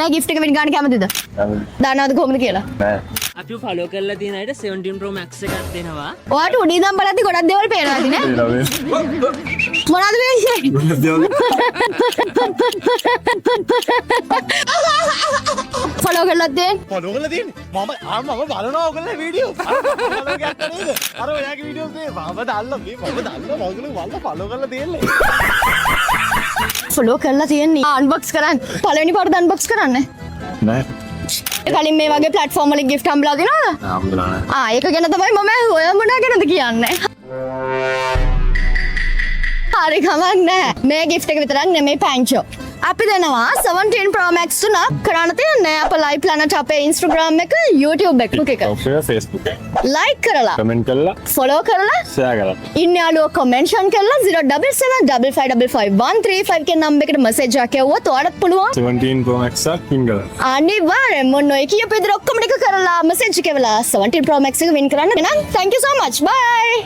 මම gift එක වෙන ගන්න කැමතිද? දන්නවද කොහොමද කියලා? නෑ. අපි ෆලෝ කරලා තියෙන අයට 17 Pro Max එකක් දෙනවා. ඔයාට උඩ ඉඳන් බලද්දි ගොඩක් දේවල් පේනවා ඇති නේ? මොනවද වෙන්නේ? ෆලෝ කරලා තියෙන්නේ? ෆලෝ කරලා තියෙන්නේ. මම බලනවා ඔයගොල්ලෝ වීඩියෝ. ෆලෝ කරලා නේද? අර ඔයාගේ වීඩියෝස් මේ මම දාලා ඔයගොල්ලෝ ෆලෝ කරලා තියෙන්නේ. ෆලෝ කරලා තියෙන්නේ. අන්බොක්ස් කරන්න. පළවෙනි පාරට අන්බොක්ස් කරන්නේ. නෑ. කලින් මේ වගේ ප්ලැට්ෆෝම් වලින් gift හම්බලා දෙනවද? හම්බුලා නෑ. ඒක ගැන තමයි මම ඔය මොනා ගැනද කියන්නේ. හරි කමක් නෑ. මේ gift එක විතරක් නෙමෙයි පැංචෝ. අපි දෙනවා 17 Pro Max තුනක් කරන්න තියන්නේ අප Live Planet අපේ Instagram එක YouTube එක එක. ඔෆේ Facebook එක. like කරලා, කමෙන්ට් කරලා, follow කරලා, share කරලා. ඉන්න යාළුවෝ mention කරලා 07755555135 කියන නම්බර් එකට message එකක් යවුවොත් ඔයාලට පුළුවන් 17 Pro Max එකක් win කරන්න. අනිවාර්යෙන් මොන ඔය කියපු විදිහට ඔක්කොම ටික කරලා message එක එවලා 17 Pro Max එක win කරන්න. එහෙනම් thank you so much. Bye.